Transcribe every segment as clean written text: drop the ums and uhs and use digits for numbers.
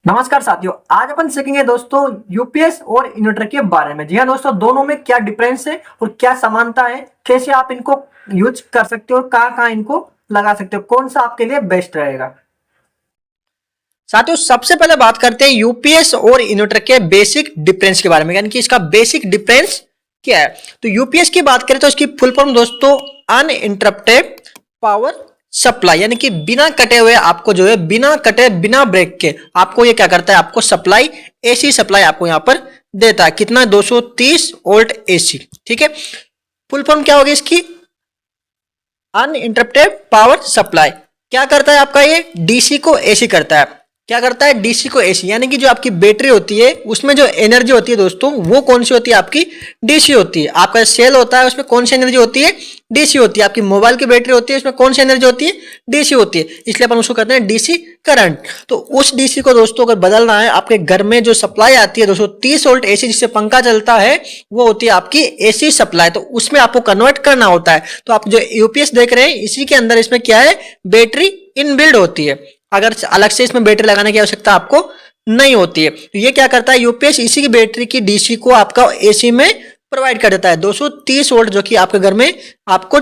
नमस्कार साथियों, आज अपन सीखेंगे दोस्तों यूपीएस और इन्वर्टर के बारे में। जी हाँ दोस्तों, दोनों में क्या डिफरेंस है और क्या समानता है, कैसे आप इनको यूज कर सकते हो और कहाँ कहाँ इनको लगा सकते हो, कौन सा आपके लिए बेस्ट रहेगा। साथियों, सबसे पहले बात करते हैं यूपीएस और इन्वर्टर के बेसिक डिफरेंस के बारे में, यानी कि इसका बेसिक डिफरेंस क्या है। तो यूपीएस की बात करें तो इसकी फुल फॉर्म दोस्तों अनइंटरप्टेड पावर सप्लाई, यानी कि बिना कटे हुए आपको जो है बिना कटे बिना ब्रेक के आपको ये क्या करता है, आपको सप्लाई एसी सप्लाई आपको यहां पर देता है। कितना? 230 वोल्ट एसी। ठीक है, फुल फॉर्म क्या होगी इसकी? Uninterrupted power supply. क्या करता है आपका ये? डीसी को एसी करता है। क्या करता है? डीसी को एसी, यानी कि जो आपकी बैटरी होती है उसमें जो एनर्जी होती है दोस्तों, वो कौन सी होती है? आपकी डीसी होती है। आपका सेल होता है उसमें कौन सी एनर्जी होती है? डीसी होती है। आपकी मोबाइल की बैटरी होती है उसमें कौन सी एनर्जी होती है? डीसी होती है। इसलिए अपन उसको कहते हैं डीसी करंट। तो उस डीसी को दोस्तों अगर बदलना है, आपके घर में जो सप्लाई आती है 230 वोल्ट एसी जिससे पंखा चलता है, वो होती है आपकी एसी सप्लाई। तो उसमें आपको कन्वर्ट करना होता है। तो आप जो यूपीएस देख रहे हैं इसी के अंदर इसमें क्या है? बैटरी इनबिल्ड होती है। अगर अलग से इसमें बैटरी लगाने की आवश्यकता आपको नहीं होती है। तो ये क्या करता है? यूपीएस इसी की बैटरी की डीसी को आपका एसी में प्रोवाइड कर देता है। 230 वोल्ट जो कि आपके घर में आपको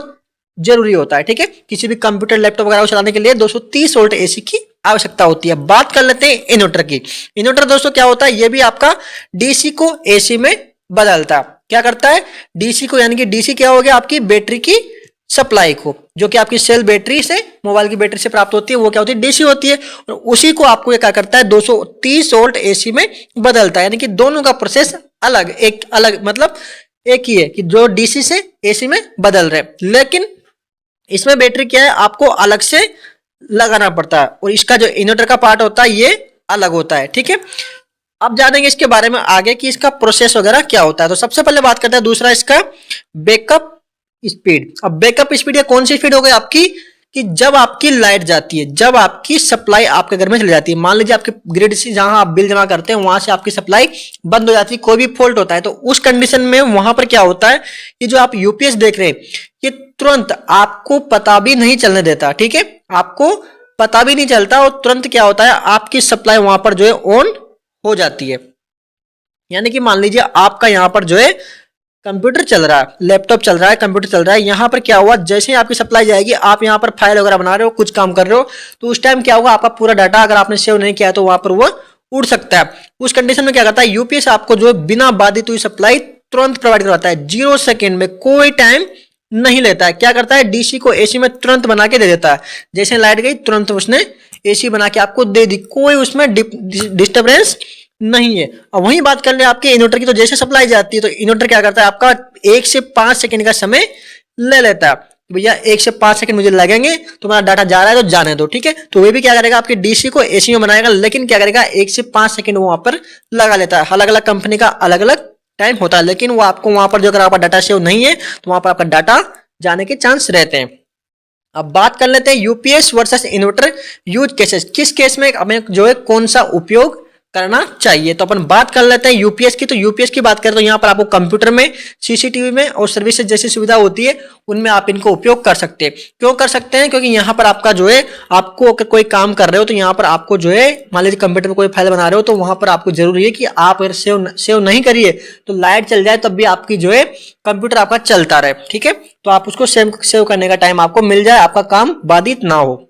जरूरी होता है। ठीक है, किसी भी कंप्यूटर लैपटॉप वगैरह को चलाने के लिए 230 वोल्ट एसी की आवश्यकता होती है। बात कर लेते हैं इन्वर्टर की। इन्वर्टर दोस्तों क्या होता है? ये भी आपका डीसी को एसी में बदलता है। क्या करता है? डीसी को, यानी कि डीसी क्या हो गया? आपकी बैटरी की सप्लाई को, जो कि आपकी सेल बैटरी से, मोबाइल की बैटरी से प्राप्त होती है, वो क्या होती है? डीसी होती है। और उसी को आपको ये क्या करता है? 230 वोल्ट एसी में बदलता है। यानी कि दोनों का प्रोसेस अलग, एक अलग मतलब एक ही है कि जो डीसी से एसी में बदल रहे, लेकिन इसमें बैटरी क्या है? आपको अलग से लगाना पड़ता है। और इसका जो इन्वर्टर का पार्ट होता है ये अलग होता है। ठीक है, अब जानेंगे इसके बारे में आगे कि इसका प्रोसेस वगैरह क्या होता है। तो सबसे पहले बात करते हैं दूसरा इसका बैकअप स्पीड। अब बैकअप स्पीड या कौन सी स्पीड हो गई आपकी? कि जब आपकी लाइट जाती है, जब आपकी सप्लाई आपके घर में चली जाती है, मान लीजिए आपके ग्रिड से जहां आप बिल जमा करते हैं वहां से आपकी सप्लाई बंद हो जाती है, कोई भी फॉल्ट होता है, तो उस कंडीशन में वहां पर क्या होता है? ये जो आप यूपीएस देख रहे हैं ये तुरंत आपको पता भी नहीं चलने देता। ठीक है, आपको पता भी नहीं चलता और तुरंत क्या होता है? आपकी सप्लाई वहां पर जो है ऑन हो जाती है। यानी कि मान लीजिए आपका यहां पर जो है कंप्यूटर चल रहा है, लैपटॉप चल रहा है, कंप्यूटर चल रहा है, यहां पर क्या हुआ? जैसे ही आपकी सप्लाई जाएगी, आप यहां पर फाइल वगैरह बना रहे हो, कुछ काम कर रहे हो, तो उस टाइम क्या होगा? आपका पूरा डाटा अगर आपने सेव नहीं किया तो वहां पर वो उड़ सकता है। उस कंडीशन में क्या करता है? यूपीएस आपको जो बिना बाधित हुई सप्लाई तुरंत प्रोवाइड करवाता है, 0 सेकेंड में, कोई टाइम नहीं लेता है। क्या करता है? डीसी को एसी में तुरंत बना के दे देता है। जैसे लाइट गई तुरंत उसने एसी बना के आपको दे दी, कोई उसमें डिस्टर्बेंस नहीं है। और वहीं बात कर ले आपके इन्वर्टर की, तो जैसे सप्लाई जाती है तो इन्वर्टर क्या करता है? आपका 1 से 5 सेकंड का समय ले लेता है। भैया 1 से 5 सेकंड मुझे लगेंगे, तुम्हारा डाटा जा रहा है तो जाने दो। ठीक है, तो वे भी क्या करेगा? आपके डीसी को एसी में बनाएगा, लेकिन क्या करेगा? 1 से 5 सेकंड वहां पर लगा लेता है। अलग अलग कंपनी का अलग अलग टाइम होता है, लेकिन वो आपको वहां पर जो अगर आपका डाटा सेव नहीं है तो वहां पर आपका डाटा जाने के चांस रहते हैं। अब बात कर लेते हैं UPS versus inverter use cases. किस केस में हमें जो है कौन सा उपयोग करना चाहिए। तो अपन बात कर लेते हैं यूपीएस की। तो यूपीएस की बात करें तो यहाँ पर आपको कंप्यूटर में, सीसीटीवी में और सर्विसेज जैसी सुविधा होती है, उनमें आप इनको उपयोग कर सकते हैं। क्यों कर सकते हैं? क्योंकि यहाँ पर आपका जो है, आपको अगर कोई काम कर रहे हो तो यहाँ पर आपको जो है, मान लीजिए कंप्यूटर में कोई फाइल बना रहे हो, तो वहां पर आपको जरूरी है कि आप अगर सेव नहीं करिए तो लाइट चल जाए तब भी आपकी जो है कंप्यूटर आपका चलता रहे। ठीक है, तो आप उसको सेव करने का टाइम आपको मिल जाए, आपका काम बाधित ना हो।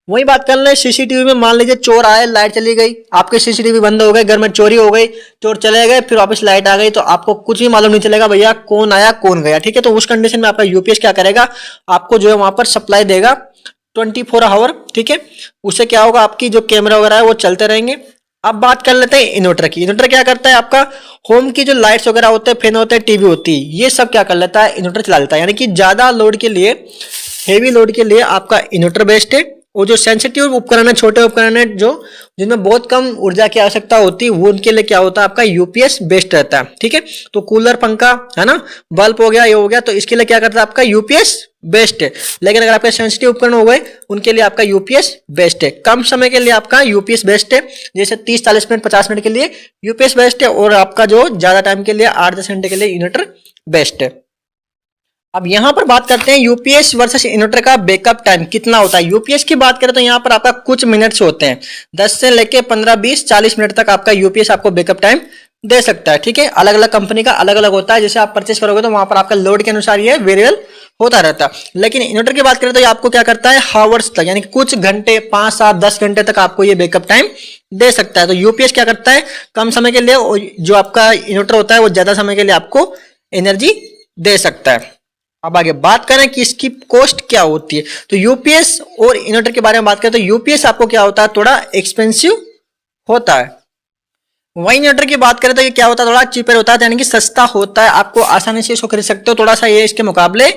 वही बात कर ले सीसीटीवी में, मान लीजिए चोर आए, लाइट चली गई, आपके सीसीटीवी बंद हो गए, घर में चोरी हो गई, चोर चले गए, फिर वापस लाइट आ गई, तो आपको कुछ भी मालूम नहीं चलेगा भैया कौन आया कौन गया। ठीक है, तो उस कंडीशन में आपका यूपीएस क्या करेगा? आपको जो है वहां पर सप्लाई देगा 24 आवर। ठीक है, उससे क्या होगा? आपकी जो कैमरा वगैरह है वो चलते रहेंगे। अब बात कर लेते हैं इन्वर्टर की। इन्वर्टर क्या करता है? आपका होम की जो लाइट्स वगैरह होते हैं, फैन होते हैं, टीवी होती है, ये सब क्या कर लेता है? इन्वर्टर चला लेता है। यानी कि ज्यादा लोड के लिए, हेवी लोड के लिए आपका इन्वर्टर बेस्ट है। वो जो सेंसिटिव उपकरण है, छोटे उपकरण है, जो जिनमें बहुत कम ऊर्जा की आवश्यकता होती है, वो उनके लिए क्या होता है? आपका यूपीएस बेस्ट रहता है। ठीक है, तो कूलर, पंखा है ना, बल्ब हो गया, ये हो गया, तो इसके लिए क्या करता है? आपका यूपीएस बेस्ट है। लेकिन अगर आपके सेंसिटिव उपकरण हो गए, उनके लिए आपका यूपीएस बेस्ट है। कम समय के लिए आपका यूपीएस बेस्ट है, जैसे 30-40 मिनट, 50 मिनट के लिए यूपीएस बेस्ट है। और आपका जो ज्यादा टाइम के लिए 8-10 घंटे के लिए इन्वर्टर बेस्ट है। अब यहाँ पर बात करते हैं यूपीएस वर्सेस इन्वर्टर का बैकअप टाइम कितना होता है। यूपीएस की बात करें तो यहाँ पर आपका कुछ मिनट्स होते हैं, 10 से लेके 15, 20, 40 मिनट तक आपका यूपीएस आपको बैकअप टाइम दे सकता है। ठीक है, अलग अलग कंपनी का अलग अलग होता है, जैसे आप परचेस करोगे तो वहां पर आपका लोड के अनुसार ये वेरिएबल होता रहता है। लेकिन इन्वर्टर की बात करें तो ये आपको क्या करता है, हावर्स तक, यानी कि कुछ घंटे, 5, 7, 10 घंटे तक आपको ये बैकअप टाइम दे सकता है। तो यूपीएस क्या करता है, कम समय के लिए, और जो आपका इन्वर्टर होता है वो ज्यादा समय के लिए आपको एनर्जी दे सकता है। अब आगे बात करें कि इसकी कॉस्ट क्या होती है, तो यूपीएस और इन्वर्टर के बारे में बात करें तो यूपीएस आपको क्या होता है, थोड़ा एक्सपेंसिव होता है। वही इन्वर्टर की बात करें तो ये क्या होता है, थोड़ा चीपर होता है, यानी कि सस्ता होता है, आपको आसानी से इसको खरीद सकते हो। थोड़ा सा ये इसके मुकाबले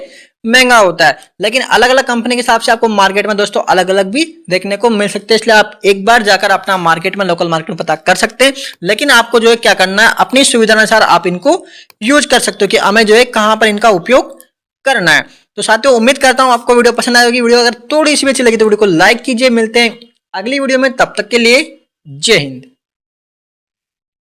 महंगा होता है, लेकिन अलग अलग कंपनी के हिसाब से आपको मार्केट में दोस्तों अलग अलग भी देखने को मिल सकते हैं। इसलिए आप एक बार जाकर अपना मार्केट में, लोकल मार्केट में पता कर सकते हैं। लेकिन आपको जो है क्या करना है, अपनी सुविधा अनुसार आप इनको यूज कर सकते हो कि हमें जो है कहां पर इनका उपयोग करना है। तो साथियों, उम्मीद करता हूं आपको वीडियो पसंद आएगी। वीडियो अगर थोड़ी सी भी अच्छी लगी तो वीडियो को लाइक कीजिए। मिलते हैं अगली वीडियो में, तब तक के लिए जय हिंद।